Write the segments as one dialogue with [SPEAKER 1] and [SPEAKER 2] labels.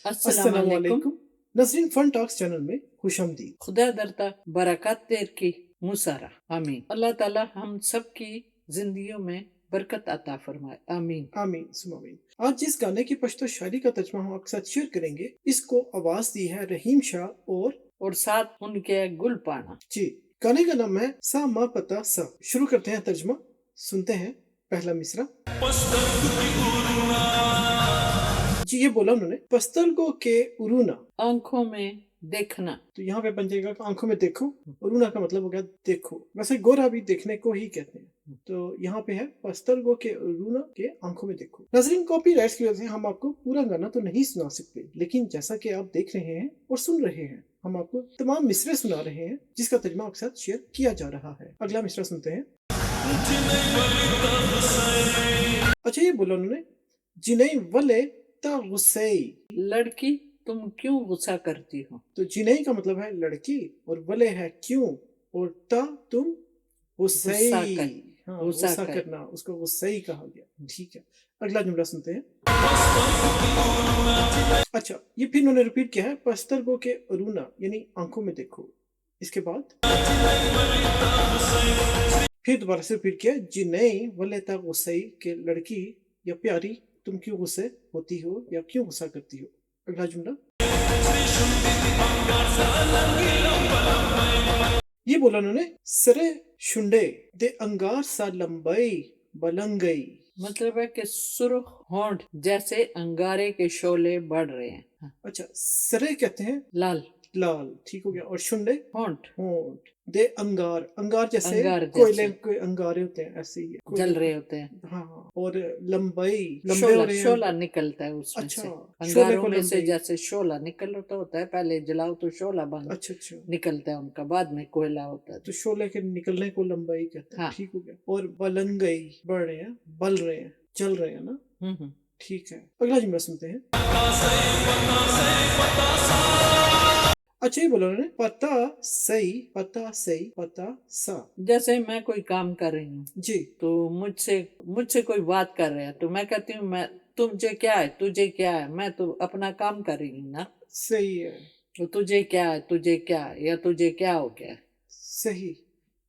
[SPEAKER 1] अस्सलाम वालेकुम।
[SPEAKER 2] वालेकुम। नजरीन फन टॉक्स चैनल में खुशामदीद।
[SPEAKER 1] खुदा दरता बरकत देर की मुसारा आमीन। अल्लाह ताला हम सब की जिंदगियों में बरकत अता फरमाए आमीन।
[SPEAKER 2] आमीन सुम आमीन। आज जिस गाने की पश्तो शायरी का तर्जमा हम आपके साथ शेयर करेंगे, इसको आवाज दी है रहीम शाह
[SPEAKER 1] और साथ उनके गुल पाना।
[SPEAKER 2] जी। गाने का नाम है सा मा पता सा। शुरू करते हैं तर्जमा, सुनते हैं पहला मिसरा। जी, ये बोला उन्होंने, पस्तरगो के उरूना,
[SPEAKER 1] आंखों में देखना।
[SPEAKER 2] तो यहाँ पे बन जाएगा आंखों में देखो। उरूना का मतलब हो गया देखो। वैसे गोरा भी देखने को ही कहते हैं, तो यहाँ पे है पस्तरगो के उरूना के आंखों में देखो। नाज़रीन, कॉपीराइट्स की वजह से हम आपको पूरा गाना तो नहीं सुना सकते, लेकिन जैसा कि आप देख रहे हैं और सुन रहे हैं, हम आपको तमाम मिसरे सुना रहे हैं जिसका तर्जुमा आपके साथ शेयर किया जा रहा है। अगला मिसरा सुनते हैं। अच्छा, ये बोला उन्होंने, जिनई वले ता गुस्सई।
[SPEAKER 1] लड़की तुम क्यों गुस्सा करती हो।
[SPEAKER 2] तो जिनई का मतलब है लड़की और वले है क्यों, और ता तुम गुस्सई।
[SPEAKER 1] गुस्सा कर,
[SPEAKER 2] हाँ,
[SPEAKER 1] गुस्सा
[SPEAKER 2] गुस्सा
[SPEAKER 1] कर।
[SPEAKER 2] करना, उसको गुस्सई कहा गया। ठीक है, अगला जुमला सुनते हैं। अच्छा, ये फिर उन्होंने रिपीट किया है, पस्तरगो के अरूना यानी आंखों में देखो। इसके बाद फिर दोबारा से रिपीट किया, जिनई वले ता गुस्सई के लड़की या प्यारी तुम क्यों गुस्से होती हो या क्यों गुस्सा करती हो। अगला जुमला, ये बोला उन्होंने, सरे शुंडे दे अंगार सा लंबाई बलंगई।
[SPEAKER 1] मतलब है कि सुर्ख होंठ जैसे अंगारे के शोले बढ़ रहे हैं।
[SPEAKER 2] अच्छा, सरे कहते हैं
[SPEAKER 1] लाल
[SPEAKER 2] लाल, ठीक हो गया, और शुंडे
[SPEAKER 1] होंठ
[SPEAKER 2] होंठ। दे अंगार, अंगार जैसे
[SPEAKER 1] अंगार
[SPEAKER 2] कोयले
[SPEAKER 1] जैसे
[SPEAKER 2] के अंगारे होते हैं, ऐसे ही है,
[SPEAKER 1] जल
[SPEAKER 2] कोयले
[SPEAKER 1] रहे
[SPEAKER 2] के।
[SPEAKER 1] होते हैं।
[SPEAKER 2] हाँ, और लंबाई, लंबे हो
[SPEAKER 1] शोला
[SPEAKER 2] रहे हैं।
[SPEAKER 1] शोला निकलता है उसमें
[SPEAKER 2] अच्छा,
[SPEAKER 1] से।
[SPEAKER 2] शोले
[SPEAKER 1] अंगारों
[SPEAKER 2] को
[SPEAKER 1] में से
[SPEAKER 2] लंबाई।
[SPEAKER 1] जैसे शोला निकलता होता है, पहले जलाओ तो शोला बन
[SPEAKER 2] अच्छा अच्छा,
[SPEAKER 1] निकलता है उनका, बाद में कोयला होता है।
[SPEAKER 2] तो शोले के निकलने को लंबाई कहते हैं।
[SPEAKER 1] हाँ।
[SPEAKER 2] ठीक हो गया। और बलंगई, बढ़ रहे हैं, बल रहे हैं, जल रहे हैं ना।
[SPEAKER 1] हम्म।
[SPEAKER 2] ठीक है, अगला जुमला सुनते हैं। अच्छा, ये बोला उन्होंने, पता सही पता सही पता सा।
[SPEAKER 1] जैसे मैं कोई काम कर रही हूँ
[SPEAKER 2] जी,
[SPEAKER 1] तो मुझसे मुझसे कोई बात कर रहा है तो मैं कहती हूँ, मैं तुझे क्या है, तुझे क्या है। मैं तो अपना काम कर रही हूँ ना,
[SPEAKER 2] सही है,
[SPEAKER 1] तो तुझे क्या है, तुझे क्या है, या तुझे क्या हो गया।
[SPEAKER 2] सही।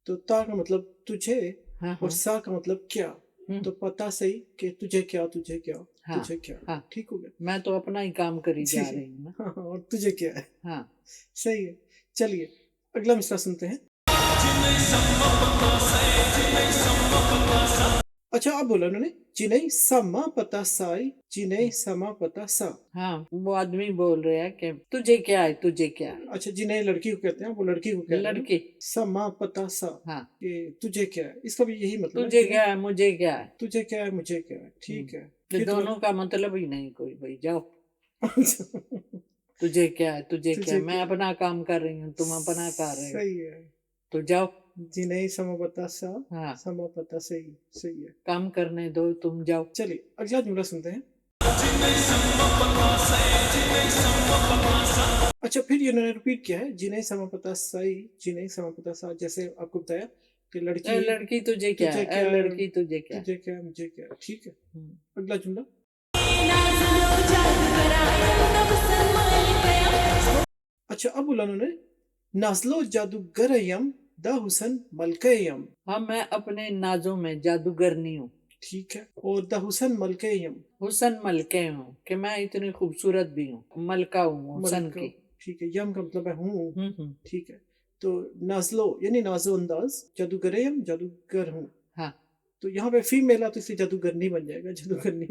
[SPEAKER 2] तो ता का मतलब तुझे
[SPEAKER 1] हाँ
[SPEAKER 2] और
[SPEAKER 1] हाँ
[SPEAKER 2] सा का मतलब क्या। तो पता सही कि तुझे क्या तुझे क्या
[SPEAKER 1] हाँ
[SPEAKER 2] तुझे क्या।
[SPEAKER 1] हाँ।
[SPEAKER 2] ठीक हो गया।
[SPEAKER 1] मैं तो अपना ही काम करी
[SPEAKER 2] जी,
[SPEAKER 1] जा रही हूँ ना।
[SPEAKER 2] हाँ हाँ, और तुझे क्या है।
[SPEAKER 1] हाँ।
[SPEAKER 2] सही है। चलिए, अगला मिसरा सुनते हैं। अच्छा, अब बोला उन्होंने, जिनई समा पता साई, जिनई समा पता सा।
[SPEAKER 1] हाँ, वो आदमी बोल रहा है कि तुझे क्या है, तुझे क्या है।
[SPEAKER 2] अच्छा, जिनई लड़की को कहते हैं, वो लड़की को कह रहे हैं ना।
[SPEAKER 1] लड़की।
[SPEAKER 2] समा पता सा,
[SPEAKER 1] हाँ,
[SPEAKER 2] कि तुझे क्या है, इसका भी यही मतलब है
[SPEAKER 1] तुझे
[SPEAKER 2] कि
[SPEAKER 1] क्या है, मुझे क्या है।
[SPEAKER 2] तुझे क्या है मुझे क्या है। ठीक है,
[SPEAKER 1] तो
[SPEAKER 2] फिर
[SPEAKER 1] दोनों का मतलब ही नहीं कोई, भाई जाओ। तुझे क्या है, तुझे क्या
[SPEAKER 2] तुझे
[SPEAKER 1] है। मैं
[SPEAKER 2] क्या है।
[SPEAKER 1] अपना काम कर रही हूँ, तुम अपना कर रहे हो,
[SPEAKER 2] सही है।
[SPEAKER 1] तो जाओ।
[SPEAKER 2] जिनई समा पता सा,
[SPEAKER 1] हाँ,
[SPEAKER 2] समा पता सही। सही है।
[SPEAKER 1] काम करने दो, तुम जाओ।
[SPEAKER 2] चलिए, अगला जुमला सुनते हैं। अच्छा, फिर इन्होंने रिपीट किया है, जिन्हें समापता सही, जिन्हें समापता सा। जैसे आपको बताया कि लड़की,
[SPEAKER 1] ए लड़की तुझे क्या
[SPEAKER 2] तुझे
[SPEAKER 1] है, ए
[SPEAKER 2] क्या है,
[SPEAKER 1] लड़की तुझे क्या है।
[SPEAKER 2] तुझे क्या है मुझे क्या है। ठीक है, अगला जुमला। अच्छा, अब बोला उन्होंने, नाजलो जादूगरयम दा हुसन मलकयम।
[SPEAKER 1] हाँ, मैं अपने नाजों में जादूगरनी हूँ।
[SPEAKER 2] ठीक है, और दा हुसन मलकयम।
[SPEAKER 1] हुसन मलके हूँ कि मैं इतनी खूबसूरत भी हूँ, मलका हूँ हुसन
[SPEAKER 2] मलका,
[SPEAKER 1] की।
[SPEAKER 2] ठीक है, यम का मतलब है हूँ।
[SPEAKER 1] हम्म।
[SPEAKER 2] ठीक है, तो नाजलो यानी नाजो अंदाज, जादूगरयम जादूगर हूँ।
[SPEAKER 1] हाँ
[SPEAKER 2] तो यहाँ पे फीमेल है तो इसलिए जादूगरनी बन जाएगा, जादूगरनी।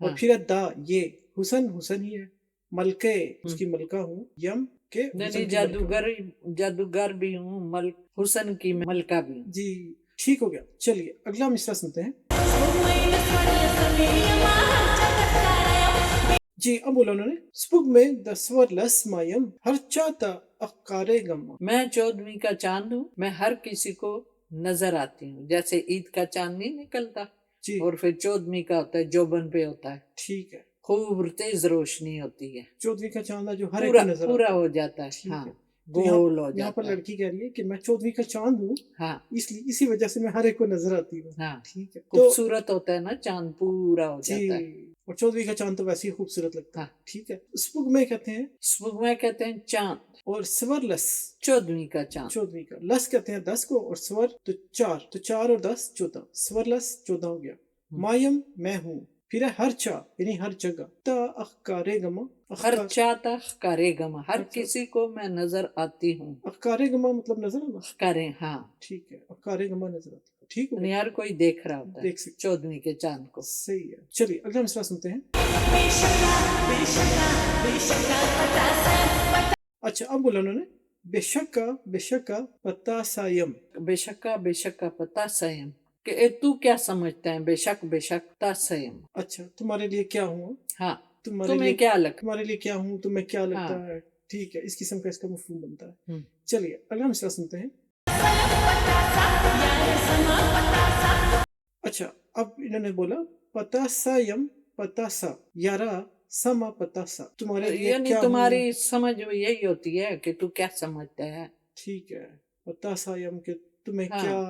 [SPEAKER 2] और
[SPEAKER 1] हाँ।
[SPEAKER 2] फिर है दा, ये हुसन हुसन ही है, मलके उसकी
[SPEAKER 1] हम्म।
[SPEAKER 2] मलका हूँ, यम के
[SPEAKER 1] नहीं
[SPEAKER 2] हुसन
[SPEAKER 1] नहीं,
[SPEAKER 2] की मलका हूँ।
[SPEAKER 1] जादूगर भी हूँ, मल हुसन की मलका भी हूँ।
[SPEAKER 2] जी, ठीक हो गया। चलिए, अगला मिसरा सुनते हैं। जी, अब बोला उन्होंने, स्पुग में दसवर लस मायम हर चाता अकारे गम।
[SPEAKER 1] मैं 14वीं का चांद हूँ, मैं हर किसी को नजर आती हूँ। जैसे ईद का चांद नहीं निकलता,
[SPEAKER 2] जी,
[SPEAKER 1] और फिर 14वीं का होता है, जोबन पे होता है,
[SPEAKER 2] ठीक है,
[SPEAKER 1] खूब तेज रोशनी होती है,
[SPEAKER 2] 14वीं का चांद है जो हर एक को
[SPEAKER 1] पूरा
[SPEAKER 2] नजर
[SPEAKER 1] पूरा
[SPEAKER 2] आता है।
[SPEAKER 1] हो जाता है।
[SPEAKER 2] ठीक
[SPEAKER 1] हाँ,
[SPEAKER 2] है, तो
[SPEAKER 1] गोल हो
[SPEAKER 2] यहाँ पर
[SPEAKER 1] जाता है।
[SPEAKER 2] लड़की कह रही है कि मैं 14वीं का चांद हूँ,
[SPEAKER 1] हाँ
[SPEAKER 2] इसलिए इसी वजह से मैं हर एक को नजर आती हूँ।
[SPEAKER 1] हाँ,
[SPEAKER 2] ठीक है, तो
[SPEAKER 1] खूबसूरत होता है ना चांद, पूरा हो
[SPEAKER 2] जी,
[SPEAKER 1] जाता है।
[SPEAKER 2] और 14वीं का चांद तो वैसे ही खूबसूरत लगता है।
[SPEAKER 1] हाँ।
[SPEAKER 2] ठीक है। स्पुगमे कहते हैं,
[SPEAKER 1] स्पुगमा कहते हैं चांद,
[SPEAKER 2] और स्वरलस
[SPEAKER 1] 14वीं का चांद।
[SPEAKER 2] 14वीं का, लस कहते हैं 10 को, और स्वर तो 4, तो 4 और 10 14, स्वरलस 14 हो गया। मायम मैं हूँ, फिर है हर चा यानी हर जगह, ता अखकारे गमा,
[SPEAKER 1] हर चाहता करे गमा, हर
[SPEAKER 2] अच्छा।
[SPEAKER 1] किसी को मैं नजर आती हूँ।
[SPEAKER 2] अखकारे गमा मतलब नजर आना।
[SPEAKER 1] करें, हाँ,
[SPEAKER 2] ठीक है, अखकारे गमा नजर आती है। ठीक हो
[SPEAKER 1] यानी
[SPEAKER 2] गया,
[SPEAKER 1] हर कोई देख रहा होता है
[SPEAKER 2] देख सकते,
[SPEAKER 1] 14वीं के चांद को।
[SPEAKER 2] सही है। चलिए अगला मिसरा सुनते हैं। अच्छा अब बोला उन्होंने, बेशक्का बेशक्का पता सायम।
[SPEAKER 1] बेशक्का बेशक्का पता संयम, कि ए तू क्या समझता है, बेशक बेशक ता संयम।
[SPEAKER 2] अच्छा, तुम्हारे लिए क्या हूँ,
[SPEAKER 1] हाँ,
[SPEAKER 2] तुम्हारे
[SPEAKER 1] तुम्हें
[SPEAKER 2] लिए
[SPEAKER 1] क्या लगता।
[SPEAKER 2] तुम्हारे लिए क्या हूँ, तुम्हें क्या लगता
[SPEAKER 1] हाँ।
[SPEAKER 2] है। ठीक है, इस किस्म का इसका मफहूम बनता है।
[SPEAKER 1] हम्म।
[SPEAKER 2] चलिए अगला मिसरा सुनते हैं। अच्छा अब इन्होंने बोला पता सायम पता सा यारा समा पता सा, तुम्हारे लिए
[SPEAKER 1] यानी
[SPEAKER 2] क्या हूँ।
[SPEAKER 1] तुम्हारी समझ यही होती है कि तू क्या समझता है।
[SPEAKER 2] ठीक है, पता सायम के तुम्हें
[SPEAKER 1] हाँ।
[SPEAKER 2] क्या,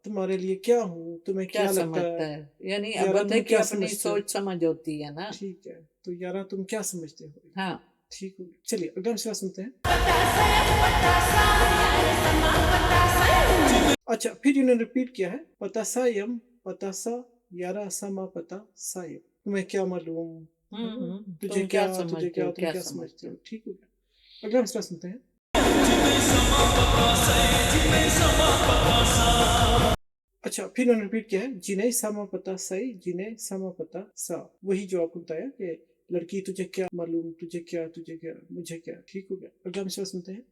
[SPEAKER 2] तुम्हारे लिए क्या हूँ, तुम्हें
[SPEAKER 1] क्या
[SPEAKER 2] क्या लगता
[SPEAKER 1] समझता
[SPEAKER 2] है।
[SPEAKER 1] है, यानी
[SPEAKER 2] यारा
[SPEAKER 1] बंदे
[SPEAKER 2] तुम
[SPEAKER 1] की
[SPEAKER 2] क्या
[SPEAKER 1] अपनी
[SPEAKER 2] समझते हो।
[SPEAKER 1] सोच समझ होती है ना।
[SPEAKER 2] ठीक है, तो यारा तुम क्या समझते हो।
[SPEAKER 1] हाँ।
[SPEAKER 2] ठीक हो, चलिए अगला मिसरा सुनते हैं। अच्छा फिर इन्होंने रिपीट किया है, पता सायम पता सा यारा समा पता सायम, तुम्हें क्या मालूम, तुझे
[SPEAKER 1] तुम
[SPEAKER 2] क्या,
[SPEAKER 1] क्या
[SPEAKER 2] तुझे
[SPEAKER 1] समझते
[SPEAKER 2] क्या,
[SPEAKER 1] हो,
[SPEAKER 2] तुम
[SPEAKER 1] क्या
[SPEAKER 2] क्या
[SPEAKER 1] समझते
[SPEAKER 2] समझते
[SPEAKER 1] हो।
[SPEAKER 2] हो। ठीक हो गया, अगला मिसरा सुनते हैं। अच्छा फिर उन्होंने रिपीट किया है, जिन्हें समा पता सही जिन्हें समा पता सा, वही जो आपको बताया कि लड़की तुझे क्या मालूम, तुझे क्या, तुझे क्या, मुझे क्या। ठीक हो गया, अगला मिसरा सुनते हैं।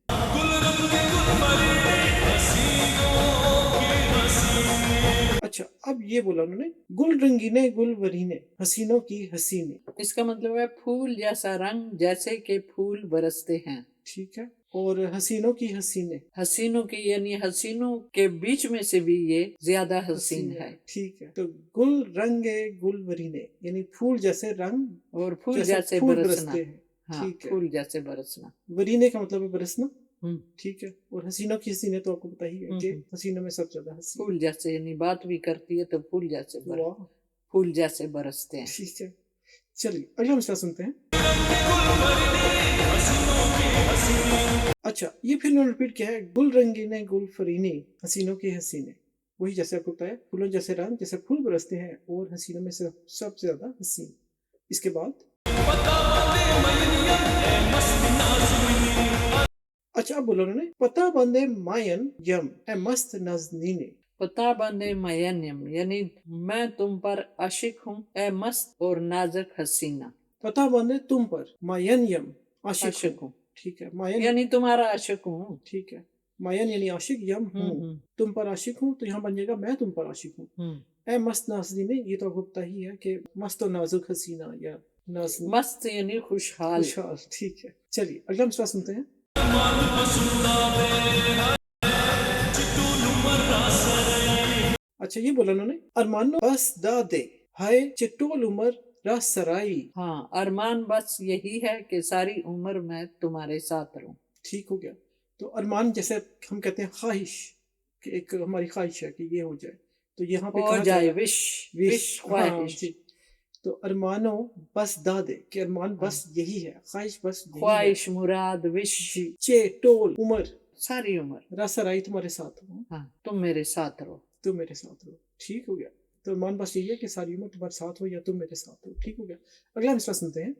[SPEAKER 2] अच्छा अब ये बोला उन्होंने, गुल रंगीने गुल वरीने हसीनों की हसीने।
[SPEAKER 1] इसका मतलब है फूल जैसा रंग जैसे कि फूल बरसते हैं।
[SPEAKER 2] ठीक है, और हसीनों की हसीने,
[SPEAKER 1] हसीनों की यानी हसीनों के बीच में से भी ये ज्यादा हसीन है।
[SPEAKER 2] ठीक है, तो गुल रंगे गुल वरीने यानी फूल जैसे रंग
[SPEAKER 1] और फूल
[SPEAKER 2] जैसा
[SPEAKER 1] जैसे
[SPEAKER 2] फूल
[SPEAKER 1] बरसना।
[SPEAKER 2] बरसते हैं।
[SPEAKER 1] हाँ,
[SPEAKER 2] ठीक है,
[SPEAKER 1] फूल जैसे बरसना।
[SPEAKER 2] वरीने का मतलब है बरसना।
[SPEAKER 1] हम्म।
[SPEAKER 2] ठीक है, और हसीनों की हसीने तो आपको पता ही है कि हसीनों में सबसे ज्यादा हसी।
[SPEAKER 1] फूल जैसे यानी बात भी करती है तो फूल जैसे
[SPEAKER 2] वाह,
[SPEAKER 1] फूल जैसे बरसते हैं।
[SPEAKER 2] ठीक है, चलिए अगला मिसरा सुनते हैं। अच्छा ये फिर उन्होंने रिपीट किया है, गुल रंगीने गुल फरीने हसीनों की हसीने, वही जैसे आपको बताया, फूलों जैसे रंग जैसे फूल बरसते हैं और हसीनों में से सबसे ज्यादा हसीन। इसके बाद अच्छा अब बोलो उन्होंने, पता बंदे मायन यम ए मस्त नाज़नीने।
[SPEAKER 1] पता बंदे मयनयम यानी मैं तुम पर आशिक हूँ, ए मस्त और नाजुक हसीना।
[SPEAKER 2] पता बंदे तुम पर, मायन यम आशिक
[SPEAKER 1] आशिक
[SPEAKER 2] हूँ।
[SPEAKER 1] हूँ
[SPEAKER 2] ठीक है, मायन,
[SPEAKER 1] यानी तुम्हारा आशिक हूँ।
[SPEAKER 2] ठीक है, मायन यानी आशिक, यम हूँ, तुम पर आशिक हूँ, तो यहाँ बन जाएगा मैं तुम पर आशिक हूँ। ए मस्त नाज़नीने, ये तो आपको पता ही है कि मस्त और नाजुक हसीना या नाज़नीन,
[SPEAKER 1] मस्त यानी खुशहाल।
[SPEAKER 2] खुशहाल। ठीक है, चलिए अगला मिसरा सुनते हैं। अच्छा ये बोला उन्होंने, अरमानो बस दा दे हाय चिट्टोल उमर रस सराई।
[SPEAKER 1] हाँ, अरमान बस यही है कि सारी उम्र मैं तुम्हारे साथ रहूं।
[SPEAKER 2] ठीक हो गया, तो अरमान जैसे हम कहते हैं ख्वाहिश, कि एक हमारी ख्वाहिश है कि ये हो जाए, तो यहाँ पे
[SPEAKER 1] हो
[SPEAKER 2] कहा जा
[SPEAKER 1] जाए
[SPEAKER 2] रहा है
[SPEAKER 1] विश,
[SPEAKER 2] विश। हाँ
[SPEAKER 1] ख्वाहिश।
[SPEAKER 2] जी, तो अरमानो बस दा दे कि अरमान बस यही है, ख्वाहिश बस यही है।
[SPEAKER 1] ख्वाहिश, मुराद, विश।
[SPEAKER 2] जी, चे टोल उमर
[SPEAKER 1] सारी उम्र।
[SPEAKER 2] रसराई तुम्हारे साथ हो,
[SPEAKER 1] हाँ, तुम मेरे साथ रहो।
[SPEAKER 2] तुम मेरे साथ रहो। ठीक हो गया, तो अरमान बस यही है कि सारी उम्र तुम्हारे साथ हो या तुम मेरे साथ हो। ठीक हो गया, अगला मिसरा सुनते हैं।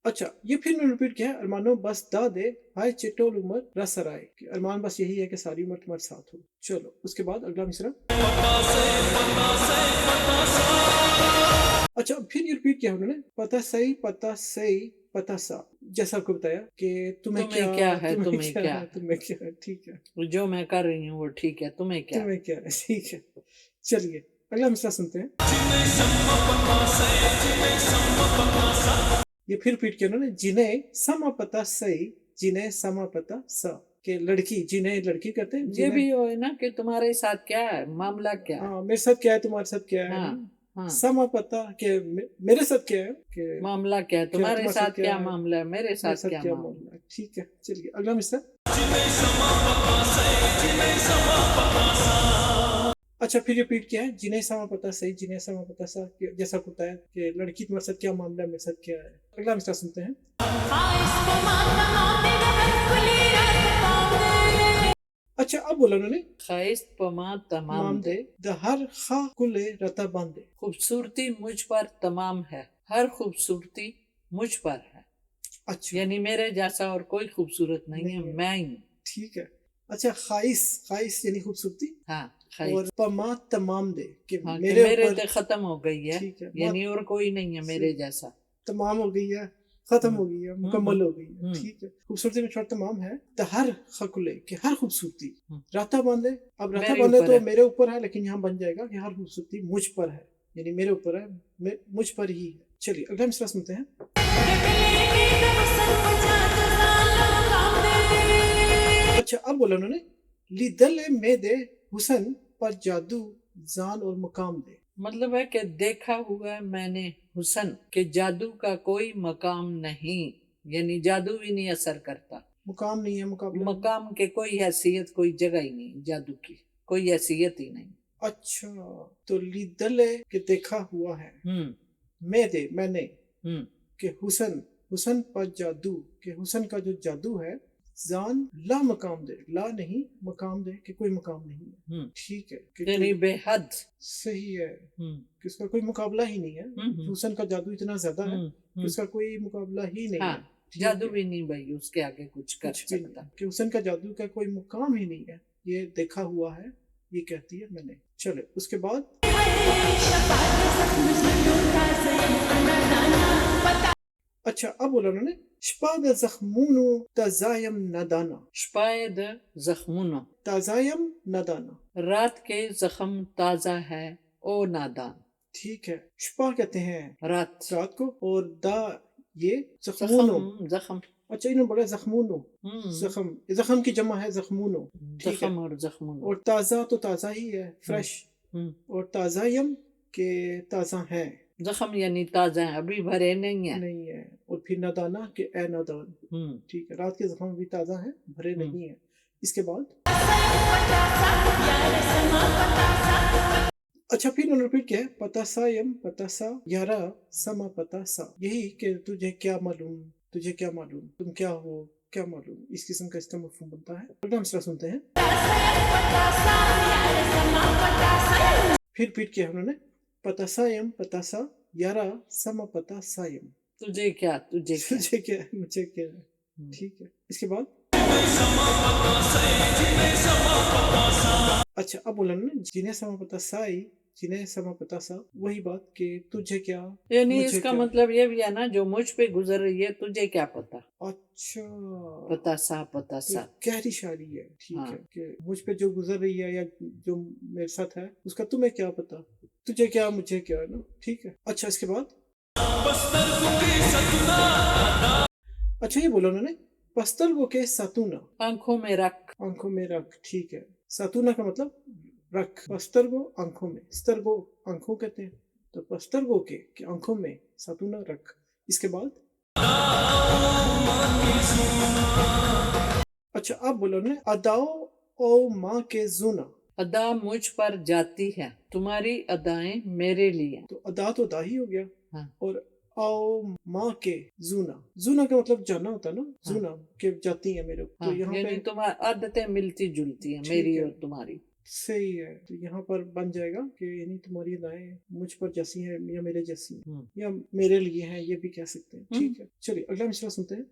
[SPEAKER 2] अच्छा ये फिर मैंने रिपीट किया है, अरमानो बस दा दे हाय चिट्टोल उमर रसराय, कि अरमान बस यही है कि सारी उम्र तुम्हारे साथ हो। चलो उसके बाद अगला मिसरा। अच्छा फिर ये रिपीट किया उन्होंने, पता सही पता सही पता सा, जैसा आपको बताया कि तुम्हें क्या
[SPEAKER 1] है,
[SPEAKER 2] तुम्हें क्या है, तुम्हें क्या है। ठीक है,
[SPEAKER 1] जो मैं कर रही हूँ वो ठीक है, तुम्हें क्या
[SPEAKER 2] तुम्हें क्या है। ठीक है, चलिए अगला मिसरा सुनते हैं। ये फिर रिपीट किया उन्होंने, जिन्हें समा पता सही जिन्हें समा पता सा, के लड़की जिन्हें लड़की कहते हैं,
[SPEAKER 1] ये भी हो ना कि तुम्हारे साथ क्या है, मामला क्या है।
[SPEAKER 2] हाँ मेरे साथ क्या है, तुम्हारे साथ क्या है।
[SPEAKER 1] हाँ, हाँ।
[SPEAKER 2] समा पता के मेरे साथ क्या है, कि
[SPEAKER 1] मामला क्या है, तुम्हारे साथ क्या मामला है, मेरे साथ क्या मामला
[SPEAKER 2] है। ठीक है, चलिए अगला मिसरा। अच्छा फिर रिपीट किया है, जिन्हें समा पता सही, जिन्हें समा पता सा, जैसा होता है कि लड़की तुम्हारे साथ क्या मामला है, मेरे साथ क्या है। अगला मिसरा सुनते हैं। अच्छा अब बोला उन्होंने,
[SPEAKER 1] खाइस्त पमा तमाम
[SPEAKER 2] माम
[SPEAKER 1] दे,
[SPEAKER 2] दे द हर खा कुले रता बांधे।
[SPEAKER 1] खूबसूरती मुझ पर तमाम है, हर खूबसूरती मुझ पर है।
[SPEAKER 2] अच्छा
[SPEAKER 1] यानी मेरे जैसा और कोई खूबसूरत नहीं
[SPEAKER 2] नहीं
[SPEAKER 1] है,
[SPEAKER 2] है।
[SPEAKER 1] मैं ही हूँ।
[SPEAKER 2] ठीक है। अच्छा खाइस, खाइस यानी खूबसूरती,
[SPEAKER 1] हाँ
[SPEAKER 2] और
[SPEAKER 1] खाइस्त,
[SPEAKER 2] पमा तमाम दे कि
[SPEAKER 1] हाँ कि
[SPEAKER 2] मेरे
[SPEAKER 1] मेरे
[SPEAKER 2] ऊपर।
[SPEAKER 1] ते खत्म हो गई है,
[SPEAKER 2] ठीक है,
[SPEAKER 1] यानी और कोई नहीं है मेरे
[SPEAKER 2] सही।
[SPEAKER 1] जैसा।
[SPEAKER 2] तमाम हो गई है, खत्म हो गई है, मुकम्मल हो गई है।
[SPEAKER 1] हम्म।
[SPEAKER 2] ठीक है, खूबसूरती में छोड़ तमाम है, द हर खकुले कि हर खूबसूरती,
[SPEAKER 1] हम्म।
[SPEAKER 2] राता बांधे। अब राता
[SPEAKER 1] मेरे
[SPEAKER 2] बांधे
[SPEAKER 1] ऊपर
[SPEAKER 2] तो
[SPEAKER 1] है।
[SPEAKER 2] मेरे ऊपर है, लेकिन यहाँ बन जाएगा कि हर खूबसूरती मुझ पर है, यानी मेरे ऊपर है, मुझ पर ही है। चलिए अगला मिसरा सुनते हैं। अच्छा अब बोला उन्होंने, लिदल में दे हुसन पर जादू जान और मुकाम दे।
[SPEAKER 1] मतलब है कि देखा हुआ मैंने हुसन के जादू का कोई मकाम नहीं, यानी जादू भी नहीं असर करता।
[SPEAKER 2] मुकाम नहीं है, मुकाबला नहीं।
[SPEAKER 1] मकाम के कोई हैसियत, कोई जगह ही नहीं जादू की, कोई हैसियत ही नहीं।
[SPEAKER 2] अच्छा तो लिदल के देखा हुआ है, मैं दे मैंने, के हुसन, हुसन पर जादू, के हुसन का जो जादू है, जान ला मकाम दे, ला नहीं मकाम दे कि कोई मकाम नहीं है। ठीक है कि
[SPEAKER 1] यानी
[SPEAKER 2] कोई,
[SPEAKER 1] बेहद।
[SPEAKER 2] सही है कि उसका कोई मुकाबला ही नहीं है। हुसन का जादू इतना ज्यादा है कि उसका कोई मुकाबला ही नहीं है।
[SPEAKER 1] हाँ, जादू भी नहीं भाई उसके आगे कुछ कर
[SPEAKER 2] कुछ भी नहीं,
[SPEAKER 1] सकता।
[SPEAKER 2] कि हुसन का जादू का कोई मुकाम ही नहीं है, ये देखा हुआ है, ये कहती है मैंने। चले उसके बाद, अच्छा अब बोला उन्होंने, शपाद जख्मूनो तजायम नदाना।
[SPEAKER 1] शायद जख्मुनो,
[SPEAKER 2] ताजायम नदाना।
[SPEAKER 1] रात के जख्म ताजा है ओ नादान।
[SPEAKER 2] ठीक है, शपा कहते हैं
[SPEAKER 1] रात,
[SPEAKER 2] रात को, और दा ये जख्मूनो।
[SPEAKER 1] जख्म जख्म,
[SPEAKER 2] अच्छा इन्होंने बोला जख्मूनो, जख्म, जख्म की जमा है जख्मूनो। ठीक है,
[SPEAKER 1] जख्म और जख्मुनो।
[SPEAKER 2] और ताज़ा तो ताज़ा ही है, फ्रेश। और ताज़ायम के ताज़ा है,
[SPEAKER 1] जख्म यानी ताजा है, अभी भरे नहीं है।
[SPEAKER 2] नहीं है। और फिर नदाना के ए नदान। ठीक है, रात के जख्म भी ताज़ा है, भरे नहीं है। इसके बाद, अच्छा फिर उन्होंने रिपीट किया है, पतासायम पतासा यारा समा पतासा, यही कि तुझे क्या मालूम, तुझे क्या मालूम, तुम क्या हो, क्या मालूम, इस किस्म का इसका मफहूम बनता है। अगला मिसरा सुनते हैं। फिर रिपीट किया उन्होंने, पतासायम पतासा यारा समा पतासायम,
[SPEAKER 1] तुझे क्या, तुझे क्या।
[SPEAKER 2] तुझे क्या मुझे क्या। ठीक है, इसके बाद, अच्छा अब बोला ना, जिन्हें समा पता साई, जिन्हें समा पता सा, वही बात कि तुझे क्या,
[SPEAKER 1] यानी
[SPEAKER 2] मुझे
[SPEAKER 1] इसका
[SPEAKER 2] क्या।
[SPEAKER 1] मतलब ये भी है ना, जो मुझ पे गुजर रही है तुझे क्या पता।
[SPEAKER 2] अच्छा
[SPEAKER 1] पता सा, पता
[SPEAKER 2] तो
[SPEAKER 1] सा।
[SPEAKER 2] गहरी शायरी है। ठीक
[SPEAKER 1] हाँ।
[SPEAKER 2] है कि मुझ पे जो गुजर रही है या जो मेरे साथ है, उसका तुम्हें क्या पता, तुझे क्या मुझे क्या, है ना। ठीक है, अच्छा इसके बाद, अच्छा ये बोला उन्होंने, पस्तर वो के सातूना,
[SPEAKER 1] आंखों में रख।
[SPEAKER 2] आंखों में रख। ठीक है, सातूना का मतलब रख, पस्तर वो आंखों में, स्तर वो आंखों कहते हैं, तो पस्तर वो के आंखों में सातूना रख। इसके बाद, अच्छा अब बोलो ने, अदाओ ओ माँ के जुना।
[SPEAKER 1] अदा मुझ पर जाती है, तुम्हारी अदाएं मेरे लिए।
[SPEAKER 2] तो अदा तो अदा ही हो गया।
[SPEAKER 1] हाँ।
[SPEAKER 2] और आओ माँ के जूना, जूना का मतलब जाना होता है ना। जूना के जाती है मेरे, तो
[SPEAKER 1] हाँ,
[SPEAKER 2] यहाँ
[SPEAKER 1] यानी
[SPEAKER 2] पे
[SPEAKER 1] तुम्हारी आदतें मिलती जुलती हैं, मेरी और तुम्हारी।
[SPEAKER 2] सही है, तो यहाँ पर बन जाएगा कि यानी तुम्हारी अदाएं मुझ पर जैसी हैं या मेरे जैसी हैं, या मेरे लिए हैं, ये भी कह सकते हैं। ठीक है, चलिए अगला मिसरा सुनते हैं।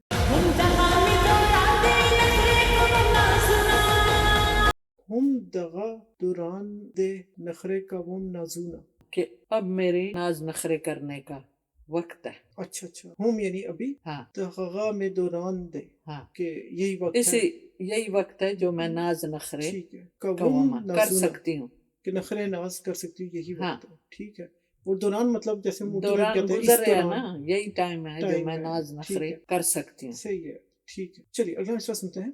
[SPEAKER 2] हम दगा दुरान दे नखरे का वो नाजूना,
[SPEAKER 1] कि अब मेरे नाज नखरे करने का वक्त है।
[SPEAKER 2] अच्छा अच्छा, हम यानी अभी,
[SPEAKER 1] हाँ।
[SPEAKER 2] दगा में दौरान दे,
[SPEAKER 1] हाँ,
[SPEAKER 2] कि यही वक्त
[SPEAKER 1] इसी
[SPEAKER 2] है,
[SPEAKER 1] यही वक्त है जो मैं नाज नखरे
[SPEAKER 2] ठीक है,
[SPEAKER 1] कवमा कर
[SPEAKER 2] नाजूना
[SPEAKER 1] सकती हूँ।
[SPEAKER 2] कि नखरे नाज कर सकती हूँ, यही
[SPEAKER 1] हाँ।
[SPEAKER 2] वक्त है। ठीक है, और दौरान मतलब जैसे उर्दू में
[SPEAKER 1] दौरान
[SPEAKER 2] कहते हैं
[SPEAKER 1] गुजर
[SPEAKER 2] इस
[SPEAKER 1] रहे हैं
[SPEAKER 2] दौरान,
[SPEAKER 1] ना, यही टाइम है जो
[SPEAKER 2] टाइम
[SPEAKER 1] मैं
[SPEAKER 2] है।
[SPEAKER 1] नाज
[SPEAKER 2] ठीक
[SPEAKER 1] नखरे
[SPEAKER 2] है,
[SPEAKER 1] कर सकती हूँ।
[SPEAKER 2] सही है। ठीक है, चलिए अगला मिसरा सुनते हैं।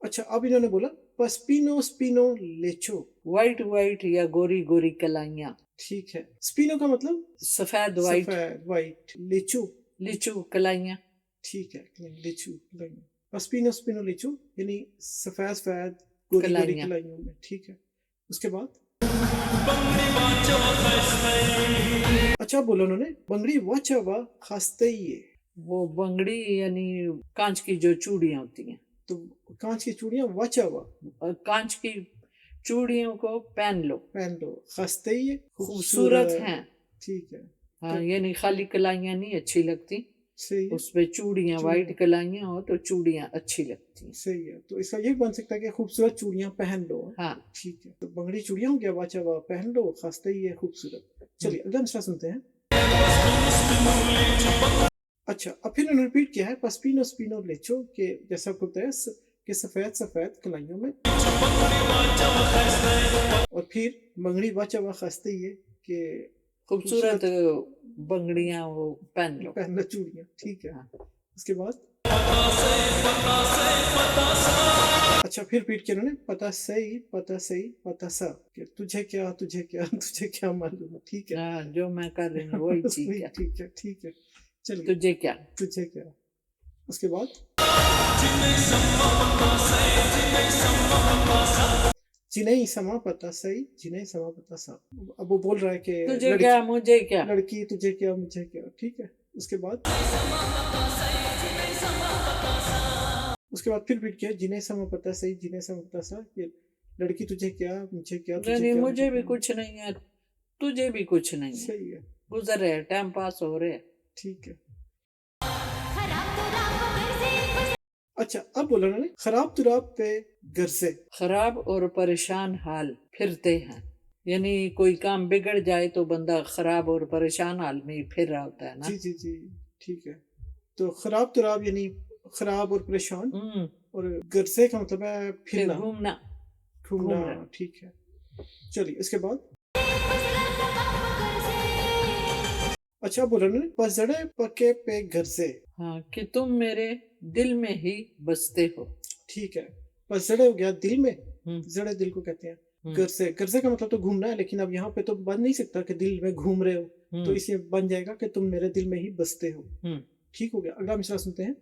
[SPEAKER 2] अच्छा अब इन्होंने बोला, पस्पिनो स्पिनो लेचो,
[SPEAKER 1] वाइट वाइट या गोरी गोरी कलाइयाँ।
[SPEAKER 2] ठीक है, स्पिनो का मतलब
[SPEAKER 1] सफेद वाइट,
[SPEAKER 2] सफेद, वाइट, लेचो,
[SPEAKER 1] लिचू कलाइयाँ।
[SPEAKER 2] ठीक है, लेचू, पस्पिनो स्पिनो लेचो यानी सफेद सफेद गोरी गोरी
[SPEAKER 1] कलाइयाँ।
[SPEAKER 2] कलाइयों में, ठीक है। उसके बाद अच्छा बोला उन्होंने, बंगड़ी वाचा वा खास्ते ये,
[SPEAKER 1] वो बंगड़ी यानी कांच की जो चूड़ियाँ होती हैं,
[SPEAKER 2] तो कांच की चूड़ियां वाचा वा
[SPEAKER 1] और कांच की चूड़ियों को पहन लो,
[SPEAKER 2] पहन लो, खास्ते ये
[SPEAKER 1] खूबसूरत हैं।
[SPEAKER 2] ठीक है,
[SPEAKER 1] हाँ, यानी खाली कलाइयाँ नहीं अच्छी लगती,
[SPEAKER 2] सही है,
[SPEAKER 1] उस पे चूड़ियाँ, वाइट कलाइयाँ हो तो चूड़ियाँ अच्छी लगती हैं।
[SPEAKER 2] सही है। तो इसका ये बन सकता है कि खूबसूरत चूड़ियां पहन लो,
[SPEAKER 1] हाँ।
[SPEAKER 2] ठीक है। तो बंगड़ी चूड़ियां हो गया, वाचा वा पहन लो, खास्ते ये खूबसूरत। चलिए अगला मिसरा सुनते हैं। अच्छा, अब फिर उन्होंने रिपीट किया है, पस्पिनो स्पिनो लेचो, के जैसा आपको बताया कि सफेद सफेद कलाइयों में, और फिर बंगड़ी वाचा वा खास्ते ये के
[SPEAKER 1] खूबसूरत बंगड़ियाँ वो पहन लो।
[SPEAKER 2] पहनना चूड़ियां, ठीक है।
[SPEAKER 1] हाँ।
[SPEAKER 2] उसके बाद अच्छा फिर पीट के उन्होंने पता सही पता सा, कि तुझे क्या तुझे क्या तुझे क्या मालूम है, ठीक है।
[SPEAKER 1] हाँ, जो मैं कर रही हूँ वही ठीक है।
[SPEAKER 2] ठीक है, ठीक है। चलिए
[SPEAKER 1] तुझे क्या?
[SPEAKER 2] तुझे क्या। उसके बाद जिन्हें समा पता सही, जिन्हें समा पता सा। अब वो बोल रहा है कि
[SPEAKER 1] तुझे क्या मुझे क्या।
[SPEAKER 2] लड़की तुझे क्या मुझे क्या, ठीक है। उसके बाद फिर पीट किया, जिन्हें समा पता सही, जिन्हें समा पता सा, ये लड़की तुझे क्या मुझे क्या तुझे
[SPEAKER 1] नहीं,
[SPEAKER 2] क्या
[SPEAKER 1] मुझे भी कुछ नहीं है, तुझे भी कुछ नहीं है,
[SPEAKER 2] सही है,
[SPEAKER 1] गुजर रहे, टाइम पास हो रहे।
[SPEAKER 2] ठीक है। अच्छा अब बोला उन्होंने, खराब तुराब पे गर्जे,
[SPEAKER 1] खराब और परेशान हाल फिरते हैं, यानी कोई काम बिगड़ जाए तो बंदा खराब और परेशान हाल में ही फिर रहा होता है ना।
[SPEAKER 2] जी जी जी, ठीक है। तो खराब तुराब यानी खराब और परेशान, और गर्जे का मतलब है
[SPEAKER 1] फिर
[SPEAKER 2] फिरना,
[SPEAKER 1] घूमना,
[SPEAKER 2] घूमना,
[SPEAKER 1] घूम रहा।
[SPEAKER 2] ठीक है। चलिए इसके बाद अच्छा बोला उन्होंने, पजड़े पके पे गर्जे,
[SPEAKER 1] हाँ, कि तुम मेरे दिल में ही बसते हो।
[SPEAKER 2] ठीक है। पजड़े हो गया दिल में,
[SPEAKER 1] हम्म,
[SPEAKER 2] जड़े दिल को कहते हैं। गर्जे, गर्जे का मतलब तो घूमना है, लेकिन अब यहाँ पे तो बन नहीं सकता कि दिल में घूम रहे हो, तो इसलिए बन जाएगा कि तुम मेरे दिल में ही बसते हो, ठीक हो गया। अगला मिसरा सुनते हैं।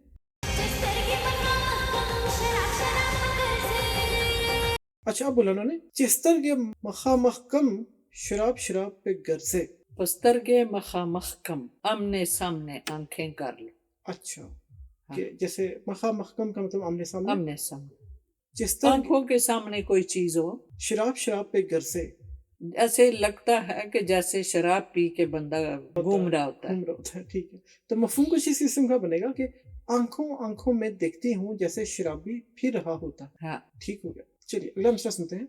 [SPEAKER 2] अच्छा बोला उन्होंने, चिस्तर के मखा शराब शराब पे गर्जे,
[SPEAKER 1] बस्तर के मखामख कम, आमने सामने आंखें कर लो।
[SPEAKER 2] अच्छा, कि जैसे मखा महकम का मतलब आमने सामने,
[SPEAKER 1] आमने सामने,
[SPEAKER 2] चिस्तर
[SPEAKER 1] आंखों के सामने कोई चीज हो,
[SPEAKER 2] शराब शराब पे गर्जे,
[SPEAKER 1] ऐसे लगता है कि जैसे शराब पी के बंदा घूम रहा होता है।
[SPEAKER 2] घूम रहा होता है, ठीक है। तो मफहूम कुछ इस किस्म का बनेगा कि आंखों आंखों में देखती हूँ जैसे शराबी फिर रहा होता है,
[SPEAKER 1] हाँ।
[SPEAKER 2] ठीक हो गया। चलिए अगला मिसरा सुनते हैं।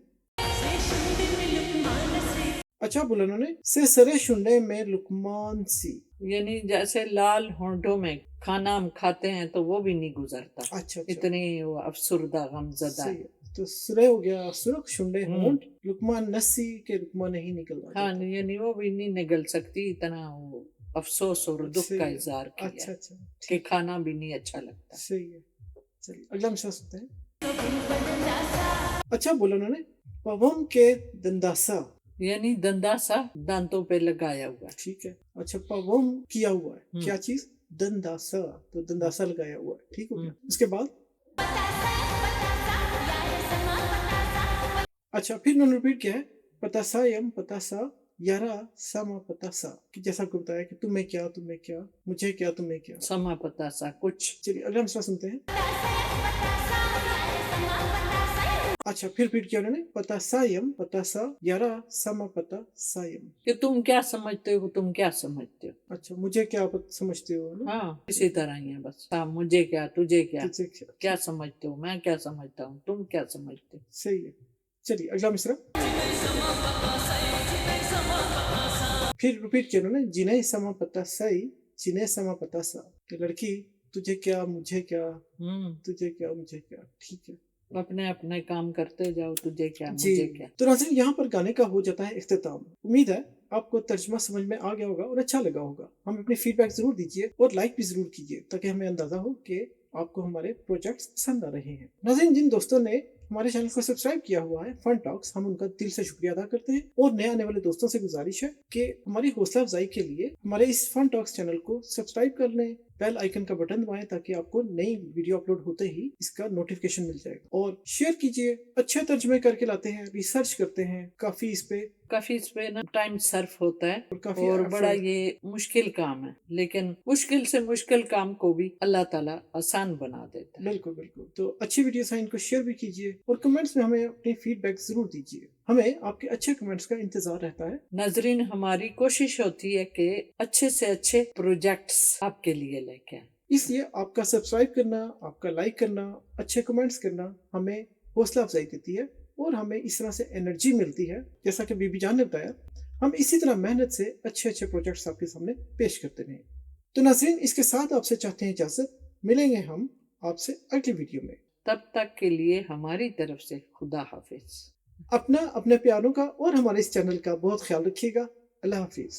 [SPEAKER 2] अच्छा बोला उन्होंने, से सरे शुंडे में लुकमान सी,
[SPEAKER 1] यानी जैसे लाल होंठों में खाना हम खाते हैं तो वो भी नहीं गुजरता,
[SPEAKER 2] अच्छा अच्छा,
[SPEAKER 1] इतनी वो अफसुर्दा गमजदा
[SPEAKER 2] सही
[SPEAKER 1] है।
[SPEAKER 2] है। तो सुरे हो गया सुरख शुंडे होंठ, लुकमान नसी के लुकमा नहीं निकल रहा
[SPEAKER 1] हाँ,
[SPEAKER 2] जाता।
[SPEAKER 1] यानी वो भी नहीं निगल सकती, इतना वो अफसोस और दुख
[SPEAKER 2] सही
[SPEAKER 1] का
[SPEAKER 2] है।
[SPEAKER 1] इजहार किया
[SPEAKER 2] अच्छा अच्छा,
[SPEAKER 1] कि
[SPEAKER 2] ठीक,
[SPEAKER 1] खाना भी नहीं अच्छा लगता।
[SPEAKER 2] सही है। चलिए अगला मिसरा सुनते हैं। अच्छा बोला उन्होंने, पवम के दंदासा,
[SPEAKER 1] यानी दंदासा दांतों पे लगाया हुआ है।
[SPEAKER 2] ठीक है। अच्छा पवम किया हुआ है, क्या चीज, दंदासा, तो दंदासा लगाया हुआ है, ठीक हो गया। उसके बाद अच्छा फिर उन्होंने रिपीट किया है, पतासा यम पतासा यारा समा पतासा, कि जैसा आपको बताया कि तुम्हें क्या मुझे क्या तुम्हें क्या।
[SPEAKER 1] समा पता सा कुछ।
[SPEAKER 2] चलिए अगला मिसरा सुनते हैं। अच्छा फिर रिपीट किया उन्होंने, पतासायम पतासा यारा समा पतासायम,
[SPEAKER 1] कि तुम क्या समझते हो, तुम क्या समझते हो।
[SPEAKER 2] अच्छा मुझे क्या समझते हो ना?
[SPEAKER 1] हाँ, इसी तरह ही है बस। हाँ, मुझे क्या तुझे क्या,
[SPEAKER 2] तुझे क्या,
[SPEAKER 1] क्या समझते हो, मैं क्या समझता हूँ, तुम क्या समझते हो।
[SPEAKER 2] सही है। चलिए अगला मिसरा फिर रिपीट किया उन्होंने, जिन्हें समा पता सही, जिन्हें समा पता सा, कि लड़की तुझे क्या मुझे क्या, तुझे क्या मुझे क्या, ठीक है।
[SPEAKER 1] अपने अपने काम करते जाओ, तुझे क्या
[SPEAKER 2] जी,
[SPEAKER 1] मुझे क्या।
[SPEAKER 2] तो नाज़रीन यहाँ पर गाने का हो जाता है इख्तिताम। उम्मीद है आपको तर्जुमा समझ में आ गया होगा और अच्छा लगा होगा। हम अपनी फीडबैक जरूर दीजिए और लाइक भी जरूर कीजिए, ताकि हमें अंदाजा हो कि आपको हमारे प्रोजेक्ट्स पसंद आ रहे हैं। नाज़रीन, जिन दोस्तों ने हमारे चैनल को सब्सक्राइब किया हुआ है फन टॉक्स, हम उनका दिल से शुक्रिया अदा करते हैं। और नए आने वाले दोस्तों से गुजारिश है कि हमारी हौसला अफजाई के लिए हमारे इस फन टॉक्स चैनल को सब्सक्राइब कर लें, बेल आइकन का बटन दबाएं ताकि आपको नई वीडियो अपलोड होते ही इसका नोटिफिकेशन मिल जाएगा। और शेयर कीजिए, अच्छे तर्जुमे करके लाते हैं, रिसर्च करते हैं काफी इस पे,
[SPEAKER 1] काफी इस पे ना टाइम सर्फ होता है
[SPEAKER 2] और काफी
[SPEAKER 1] और बड़ा
[SPEAKER 2] effort-
[SPEAKER 1] ये मुश्किल काम है, लेकिन मुश्किल से मुश्किल काम को भी अल्लाह ताला आसान बना देता है।
[SPEAKER 2] बिल्कुल बिल्कुल। तो अच्छी वीडियोस हैं, इनको शेयर भी कीजिए और कमेंट्स में हमें अपनी फीडबैक जरूर दीजिए। हमें आपके अच्छे कमेंट्स का इंतजार रहता है।
[SPEAKER 1] नाजरीन, हमारी कोशिश होती है कि अच्छे से अच्छे प्रोजेक्ट्स आपके लिए लेके आएं।
[SPEAKER 2] इसलिए आपका सब्सक्राइब करना, आपका लाइक करना, अच्छे कमेंट्स करना हमें हौसला अफजाई देती है और हमें इस तरह से एनर्जी मिलती है। जैसा कि बीबी जान ने बताया, हम इसी तरह मेहनत से अच्छे अच्छे प्रोजेक्ट्स आपके सामने पेश करते रहें। तो नाज़रीन, इसके साथ आपसे चाहते हैं इजाजत। मिलेंगे हम आपसे अगली वीडियो में।
[SPEAKER 1] तब तक के लिए हमारी तरफ से खुदा हाफिज।
[SPEAKER 2] अपना, अपने प्यारों का और हमारे इस चैनल का बहुत ख्याल रखिएगा। अल्लाह हाफिज।